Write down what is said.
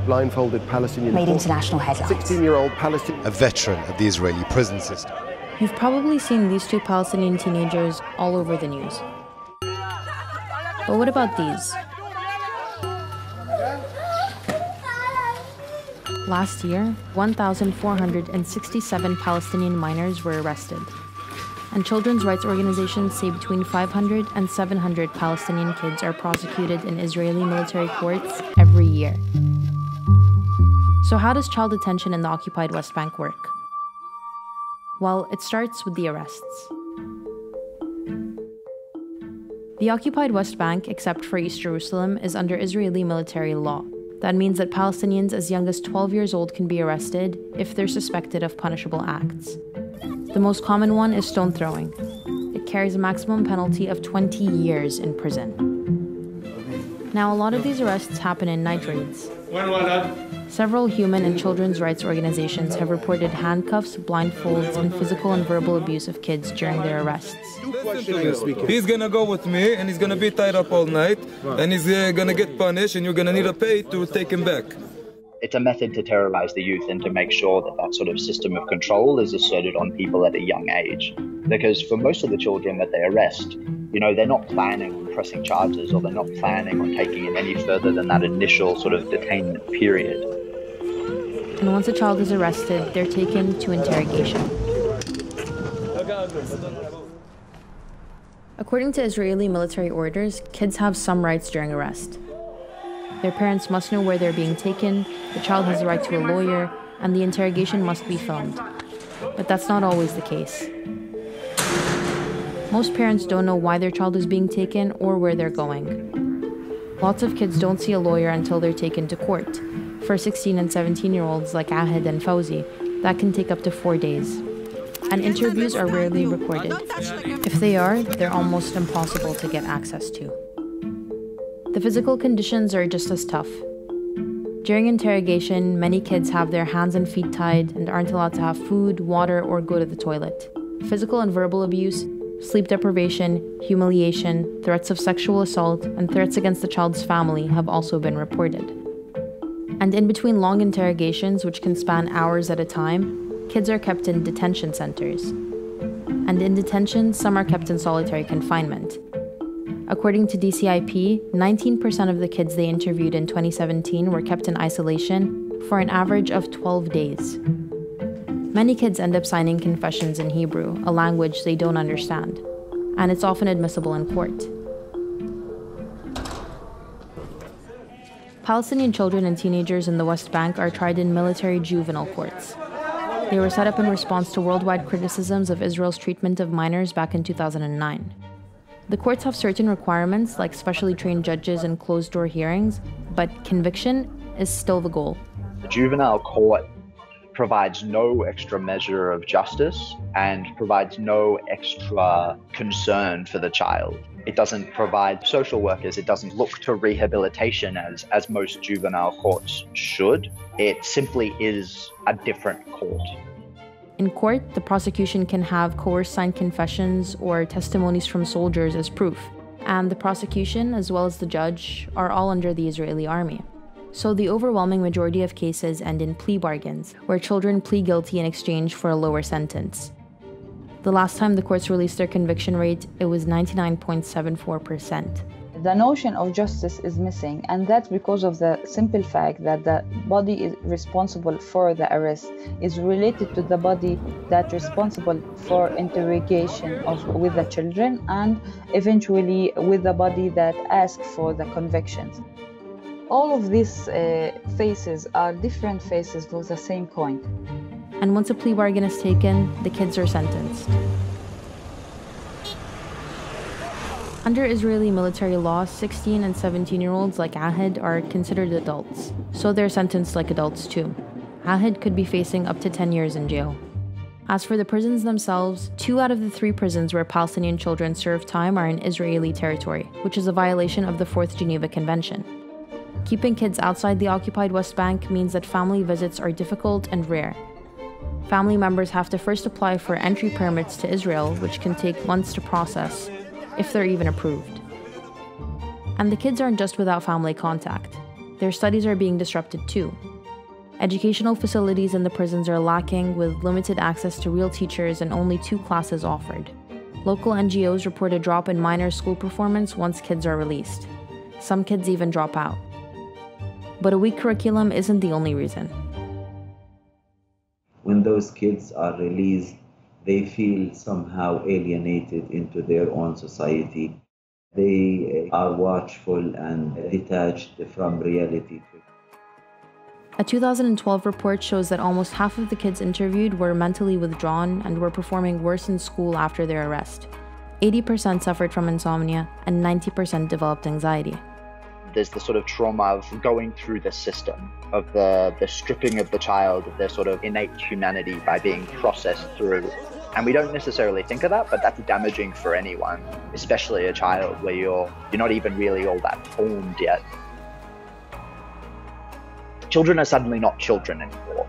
blindfolded Palestinian. Made international headlines. 16-year-old Palestinian. A veteran of the Israeli prison system. You've probably seen these two Palestinian teenagers all over the news. But what about these? Last year, 1,467 Palestinian minors were arrested. And children's rights organizations say between 500 and 700 Palestinian kids are prosecuted in Israeli military courts every year. So how does child detention in the occupied West Bank work? Well, it starts with the arrests. The occupied West Bank, except for East Jerusalem, is under Israeli military law. That means that Palestinians as young as 12 years old can be arrested if they're suspected of punishable acts. The most common one is stone throwing. It carries a maximum penalty of 20 years in prison. Now, a lot of these arrests happen in night raids. Several human and children's rights organizations have reported handcuffs, blindfolds, and physical and verbal abuse of kids during their arrests. He's gonna go with me and he's gonna be tied up all night and he's gonna get punished and you're gonna need to pay to take him back. It's a method to terrorize the youth and to make sure that that sort of system of control is asserted on people at a young age. Because for most of the children that they arrest, they're not planning on pressing charges or they're not planning on taking it any further than that initial sort of detainment period. And once a child is arrested, they're taken to interrogation. According to Israeli military orders, kids have some rights during arrest. Their parents must know where they're being taken, the child has the right to a lawyer, and the interrogation must be filmed. But that's not always the case. Most parents don't know why their child is being taken or where they're going. Lots of kids don't see a lawyer until they're taken to court. For 16 and 17-year-olds like Ahed and Fawzi, that can take up to 4 days. And interviews are rarely recorded. If they are, they're almost impossible to get access to. The physical conditions are just as tough. During interrogation, many kids have their hands and feet tied and aren't allowed to have food, water, or go to the toilet. Physical and verbal abuse, sleep deprivation, humiliation, threats of sexual assault, and threats against the child's family have also been reported. And in between long interrogations, which can span hours at a time, kids are kept in detention centers. And in detention, some are kept in solitary confinement. According to DCIP, 19% of the kids they interviewed in 2017 were kept in isolation for an average of 12 days. Many kids end up signing confessions in Hebrew, a language they don't understand, and it's often admissible in court. Palestinian children and teenagers in the West Bank are tried in military juvenile courts. They were set up in response to worldwide criticisms of Israel's treatment of minors back in 2009. The courts have certain requirements, like specially trained judges and closed-door hearings, but conviction is still the goal. The juvenile court provides no extra measure of justice and provides no extra concern for the child. It doesn't provide social workers, it doesn't look to rehabilitation as most juvenile courts should. It simply is a different court. In court, the prosecution can have coerced signed confessions or testimonies from soldiers as proof, and the prosecution, as well as the judge, are all under the Israeli army. So the overwhelming majority of cases end in plea bargains, where children plead guilty in exchange for a lower sentence. The last time the courts released their conviction rate, it was 99.74%. The notion of justice is missing, and that's because of the simple fact that the body is responsible for the arrest is related to the body that's responsible for interrogation with the children and eventually with the body that asks for the convictions. All of these faces are different faces of the same coin. And once a plea bargain is taken, the kids are sentenced. Under Israeli military law, 16 and 17-year-olds like Ahed are considered adults, so they're sentenced like adults too. Ahed could be facing up to 10 years in jail. As for the prisons themselves, 2 out of the 3 prisons where Palestinian children serve time are in Israeli territory, which is a violation of the 4th Geneva Convention. Keeping kids outside the occupied West Bank means that family visits are difficult and rare. Family members have to first apply for entry permits to Israel, which can take months to process, if they're even approved. And the kids aren't just without family contact. their studies are being disrupted too. Educational facilities in the prisons are lacking, with limited access to real teachers and only 2 classes offered. Local NGOs report a drop in minor school performance once kids are released. Some kids even drop out. But a weak curriculum isn't the only reason. When those kids are released, they feel somehow alienated into their own society. They are watchful and detached from reality. A 2012 report shows that almost half of the kids interviewed were mentally withdrawn and were performing worse in school after their arrest. 80% suffered from insomnia, and 90% developed anxiety. There's the sort of trauma of going through the system, of the stripping of the child of their sort of innate humanity by being processed through. And we don't necessarily think of that, but that's damaging for anyone, especially a child where you're not even really all that formed yet. Children are suddenly not children anymore.